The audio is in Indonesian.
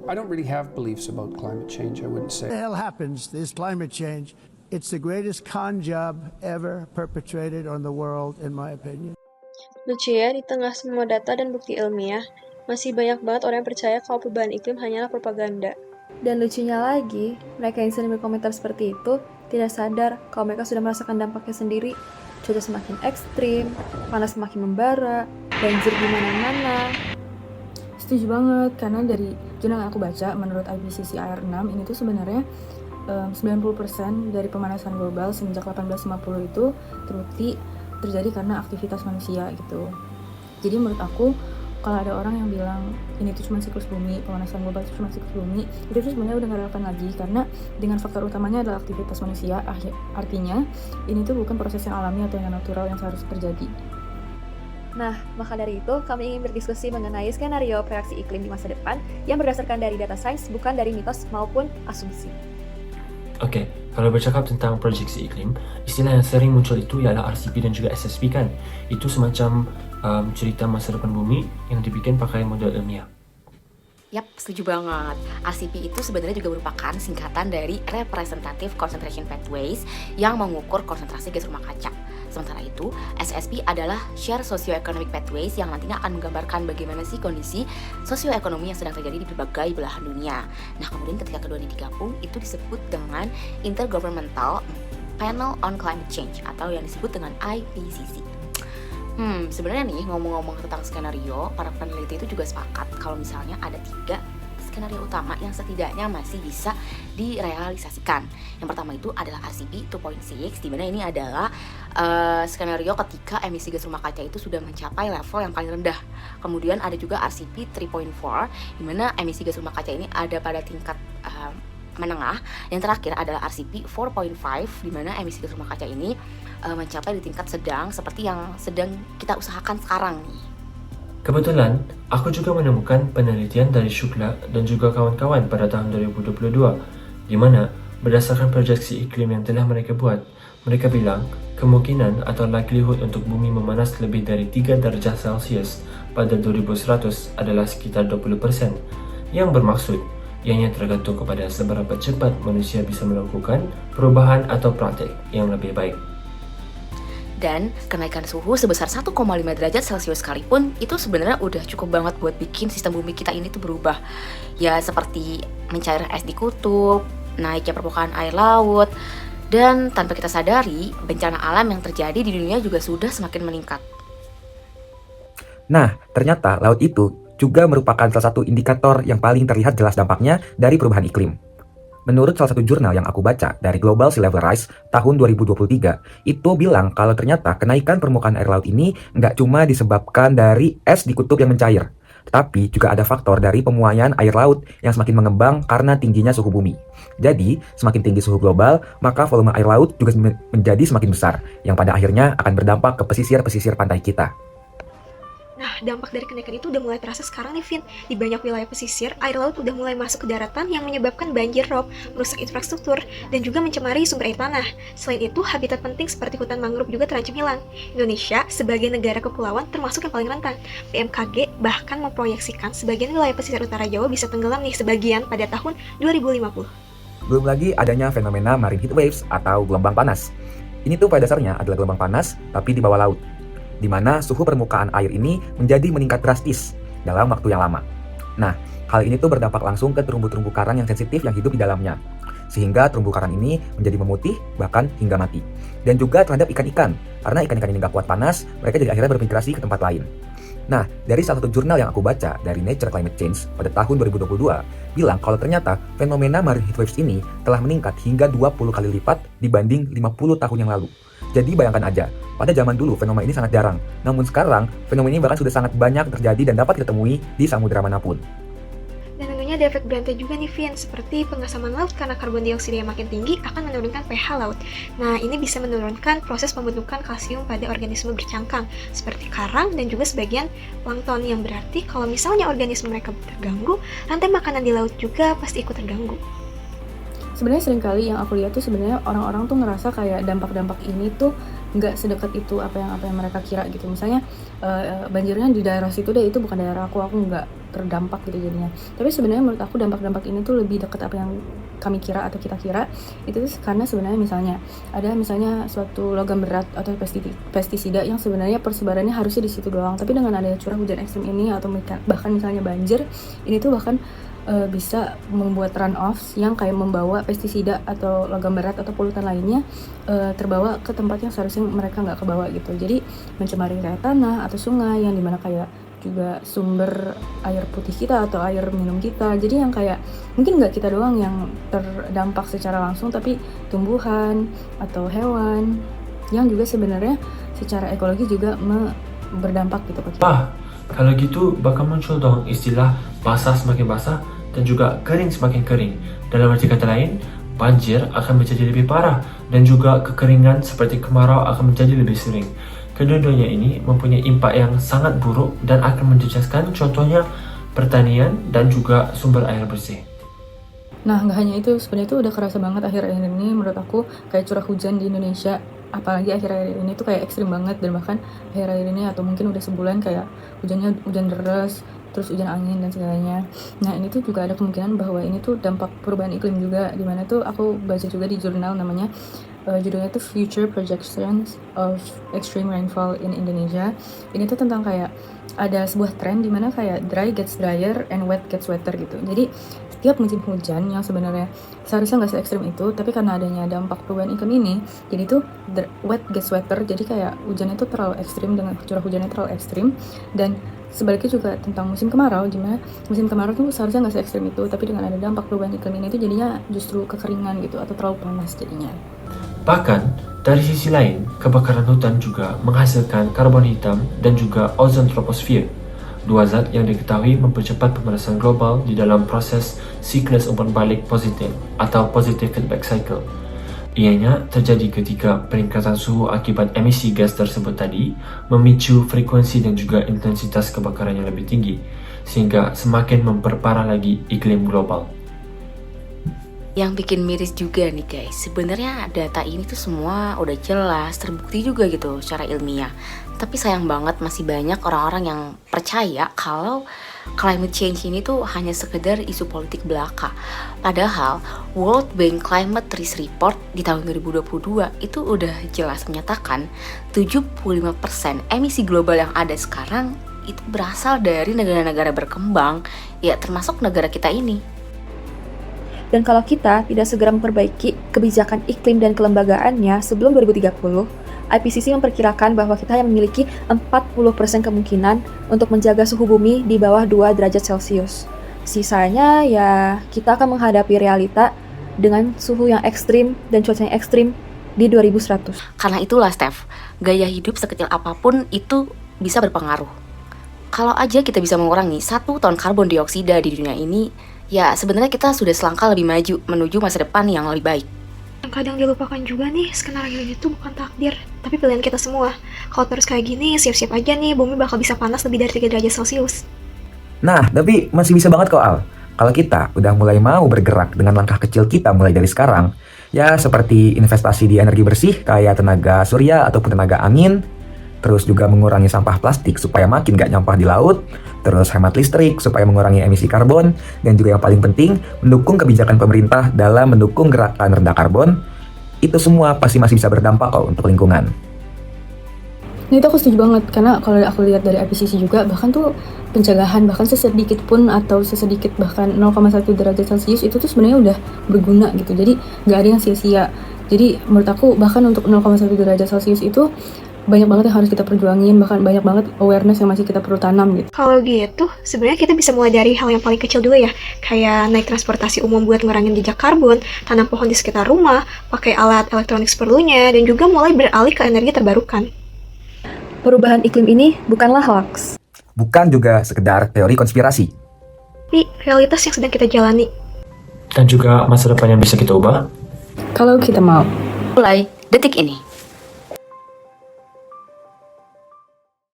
I don't really have beliefs about climate change, I wouldn't say. The hell happens, this climate change. It's the greatest con job ever perpetrated on the world, in my opinion. Lucu ya, di tengah semua data dan bukti ilmiah, masih banyak banget orang yang percaya kalau perubahan iklim hanyalah propaganda. Dan lucunya lagi, mereka yang sering berkomentar seperti itu tidak sadar kalau mereka sudah merasakan dampaknya sendiri. Cuaca semakin ekstrim, panas semakin membara, banjir di mana-mana. Setuju banget, karena dari jurnal yang aku baca, menurut IPCC IR6, ini tuh sebenarnya 90% dari pemanasan global semenjak 1850 itu terbukti terjadi karena aktivitas manusia gitu. Jadi menurut aku, kalau ada orang yang bilang ini tuh cuma siklus bumi, pemanasan global itu cuma siklus bumi, itu tuh sebenarnya udah gak relevan lagi, karena dengan faktor utamanya adalah aktivitas manusia. Artinya ini tuh bukan proses yang alami atau yang natural yang seharusnya terjadi. Nah, maka dari itu kami ingin berdiskusi mengenai skenario reaksi iklim di masa depan yang berdasarkan dari data sains, bukan dari mitos maupun asumsi. Oke, kalau bercakap tentang proyeksi iklim, istilah yang sering muncul itu ialah RCP dan juga SSP kan. Itu semacam cerita masa depan bumi yang dibikin pakai model ilmiah. Yap, setuju banget. RCP itu sebenarnya juga merupakan singkatan dari Representative Concentration Pathways yang mengukur konsentrasi gas rumah kaca. Sementara itu, SSP adalah Share Socioeconomic Pathways yang nantinya akan menggambarkan bagaimana sih kondisi sosioekonomi yang sedang terjadi di berbagai belahan dunia. Nah, kemudian ketika kedua ini digabung, itu disebut dengan Intergovernmental Panel on Climate Change atau yang disebut dengan IPCC. Sebenarnya nih, ngomong-ngomong tentang skenario, para peneliti itu juga sepakat kalau misalnya ada 3 skenario utama yang setidaknya masih bisa direalisasikan. Yang pertama itu adalah RCP 2.6, di mana ini adalah skenario ketika emisi gas rumah kaca itu sudah mencapai level yang paling rendah. Kemudian ada juga RCP 3.4, di mana emisi gas rumah kaca ini ada pada tingkat menengah. Yang terakhir adalah RCP 4.5, di mana emisi gas rumah kaca ini mencapai di tingkat sedang, seperti yang sedang kita usahakan sekarang nih. Kebetulan, aku juga menemukan penelitian dari Shukla dan juga kawan-kawan pada tahun 2022, di mana berdasarkan proyeksi iklim yang telah mereka buat, mereka bilang kemungkinan atau likelihood untuk bumi memanas lebih dari 3 derajat Celcius pada 2100 adalah sekitar 20%, yang bermaksud ianya tergantung kepada seberapa cepat manusia bisa melakukan perubahan atau praktek yang lebih baik. Dan kenaikan suhu sebesar 1,5 derajat Celcius sekalipun itu sebenarnya udah cukup banget buat bikin sistem bumi kita ini tuh berubah. Ya seperti mencairnya es di kutub, naiknya permukaan air laut, dan tanpa kita sadari, bencana alam yang terjadi di dunia juga sudah semakin meningkat. Nah, ternyata laut itu juga merupakan salah satu indikator yang paling terlihat jelas dampaknya dari perubahan iklim. Menurut salah satu jurnal yang aku baca dari Global Sea Level Rise tahun 2023, itu bilang kalau ternyata kenaikan permukaan air laut ini nggak cuma disebabkan dari es di kutub yang mencair, tetapi juga ada faktor dari pemuaian air laut yang semakin mengembang karena tingginya suhu bumi. Jadi, semakin tinggi suhu global, maka volume air laut juga menjadi semakin besar, yang pada akhirnya akan berdampak ke pesisir-pesisir pantai kita. Nah, dampak dari kenaikan itu udah mulai terasa sekarang nih, Vin. Di banyak wilayah pesisir, air laut udah mulai masuk ke daratan yang menyebabkan banjir rob, merusak infrastruktur, dan juga mencemari sumber air tanah. Selain itu, habitat penting seperti hutan mangrove juga terancam hilang. Indonesia, sebagai negara kepulauan, termasuk yang paling rentan. BMKG bahkan memproyeksikan sebagian wilayah pesisir utara Jawa bisa tenggelam nih sebagian pada tahun 2050. Belum lagi adanya fenomena marine heat waves atau gelombang panas. Ini tuh pada dasarnya adalah gelombang panas, tapi di bawah laut, di mana suhu permukaan air ini menjadi meningkat drastis dalam waktu yang lama. Nah, hal ini tuh berdampak langsung ke terumbu-terumbu karang yang sensitif yang hidup di dalamnya, sehingga terumbu karang ini menjadi memutih bahkan hingga mati. Dan juga terhadap ikan-ikan, karena ikan-ikan ini gak kuat panas, mereka jadi akhirnya bermigrasi ke tempat lain. Nah, dari salah satu jurnal yang aku baca dari Nature Climate Change pada tahun 2022, bilang kalau ternyata fenomena marine heat waves ini telah meningkat hingga 20 kali lipat dibanding 50 tahun yang lalu. Jadi bayangkan aja, pada zaman dulu fenomena ini sangat jarang, namun sekarang fenomena ini bahkan sudah sangat banyak terjadi dan dapat kita temui di samudera manapun. Dan tentunya ada efek berantai juga nih, Vin, seperti pengasaman laut karena karbon dioksida yang makin tinggi akan menurunkan pH laut. Nah, ini bisa menurunkan proses pembentukan kalsium pada organisme bercangkang, seperti karang dan juga sebagian plankton, yang berarti kalau misalnya organisme mereka terganggu, rantai makanan di laut juga pasti ikut terganggu. Sebenarnya seringkali yang aku lihat tuh sebenarnya orang-orang tuh ngerasa kayak dampak-dampak ini tuh nggak sedekat itu apa yang mereka kira gitu. Misalnya banjirnya di daerah situ deh, itu bukan daerah aku nggak terdampak gitu jadinya. Tapi sebenarnya menurut aku dampak-dampak ini tuh lebih dekat apa yang kami kira atau kita kira. Itu tuh karena sebenarnya misalnya suatu logam berat atau pestisida yang sebenarnya persebarannya harusnya di situ doang, tapi dengan adanya curah hujan ekstrim ini atau bahkan misalnya banjir, ini tuh bahkan bisa membuat runoff yang kayak membawa pestisida atau logam berat atau polutan lainnya terbawa ke tempat yang seharusnya mereka nggak kebawa gitu. Jadi mencemari kayak tanah atau sungai yang dimana kayak juga sumber air putih kita atau air minum kita. Jadi yang kayak mungkin nggak kita doang yang terdampak secara langsung, tapi tumbuhan atau hewan yang juga sebenarnya secara ekologi juga berdampak gitu ke kita. Kalau gitu bakal muncul dong istilah basah semakin basah dan juga kering semakin kering. Dalam arti kata lain, banjir akan menjadi lebih parah dan juga kekeringan seperti kemarau akan menjadi lebih sering. Kedua-duanya ini mempunyai impak yang sangat buruk dan akan menjejaskan contohnya pertanian dan juga sumber air bersih. Nah, nggak hanya itu, sebenarnya itu udah kerasa banget akhir-akhir ini menurut aku kayak curah hujan di Indonesia, apalagi akhir-akhir ini tuh kayak ekstrim banget, dan bahkan akhir-akhir ini atau mungkin udah sebulan kayak hujan deras, terus hujan angin dan segalanya. Nah, ini tuh juga ada kemungkinan bahwa ini tuh dampak perubahan iklim juga, dimana tuh aku baca juga di jurnal namanya judulnya tuh Future Projections of Extreme Rainfall in Indonesia. Ini tuh tentang kayak ada sebuah tren dimana kayak dry gets drier and wet gets wetter gitu. Jadi setiap musim hujan yang sebenarnya seharusnya nggak se-ekstrim itu, tapi karena adanya dampak perubahan iklim ini, jadi tuh wet gets wetter. Jadi kayak hujannya tuh terlalu ekstrim dengan curah hujannya terlalu ekstrim. Dan sebaliknya juga tentang musim kemarau, dimana musim kemarau tuh seharusnya nggak se-ekstrim itu, tapi dengan ada dampak perubahan iklim ini tuh jadinya justru kekeringan gitu atau terlalu panas jadinya. Bahkan, dari sisi lain, kebakaran hutan juga menghasilkan karbon hitam dan juga ozon troposfer, dua zat yang diketahui mempercepat pemanasan global di dalam proses siklus umpan balik positif atau positive feedback cycle. Ianya terjadi ketika peningkatan suhu akibat emisi gas tersebut tadi memicu frekuensi dan juga intensitas kebakaran yang lebih tinggi, sehingga semakin memperparah lagi iklim global. Yang bikin miris juga nih guys, sebenarnya data ini tuh semua udah jelas, terbukti juga gitu secara ilmiah. Tapi sayang banget masih banyak orang-orang yang percaya kalau climate change ini tuh hanya sekedar isu politik belaka. Padahal World Bank Climate Risk Report di tahun 2022 itu udah jelas menyatakan 75% emisi global yang ada sekarang itu berasal dari negara-negara berkembang, ya termasuk negara kita ini. Dan kalau kita tidak segera memperbaiki kebijakan iklim dan kelembagaannya sebelum 2030, IPCC memperkirakan bahwa kita hanya memiliki 40% kemungkinan untuk menjaga suhu bumi di bawah 2 derajat Celcius. Sisanya ya kita akan menghadapi realita dengan suhu yang ekstrim dan cuaca yang ekstrim di 2100. Karena itulah Steph, gaya hidup sekecil apapun itu bisa berpengaruh. Kalau aja kita bisa mengurangi 1 ton karbon dioksida di dunia ini, ya sebenarnya kita sudah selangkah lebih maju menuju masa depan yang lebih baik. Yang kadang dilupakan juga nih, skenario ini tuh bukan takdir, tapi pilihan kita semua. Kalau terus kayak gini, siap-siap aja nih bumi bakal bisa panas lebih dari 3 derajat Celcius. Nah, tapi masih bisa banget kok Al. Kalau kita udah mulai mau bergerak dengan langkah kecil kita mulai dari sekarang, ya seperti investasi di energi bersih kayak tenaga surya ataupun tenaga angin, terus juga mengurangi sampah plastik supaya makin gak nyampah di laut, terus hemat listrik supaya mengurangi emisi karbon, dan juga yang paling penting, mendukung kebijakan pemerintah dalam mendukung gerakan rendah karbon. Itu semua pasti masih bisa berdampak kok untuk lingkungan. Ini tuh aku setuju banget, karena kalau aku lihat dari IPCC juga, bahkan tuh pencegahan, bahkan sesedikit pun atau sesedikit bahkan 0,1 derajat Celcius itu tuh sebenarnya udah berguna gitu, jadi nggak ada yang sia-sia. Jadi menurut aku bahkan untuk 0,1 derajat Celcius itu banyak banget yang harus kita perjuangin, bahkan banyak banget awareness yang masih kita perlu tanam gitu. Kalau gitu, sebenarnya kita bisa mulai dari hal yang paling kecil dulu ya, kayak naik transportasi umum buat ngurangin jejak karbon, tanam pohon di sekitar rumah, pakai alat elektronik seperlunya, dan juga mulai beralih ke energi terbarukan. Perubahan iklim ini bukanlah hoax. Bukan juga sekedar teori konspirasi. Tapi realitas yang sedang kita jalani. Dan juga masa depan yang bisa kita ubah. Kalau kita mau. Mulai detik ini.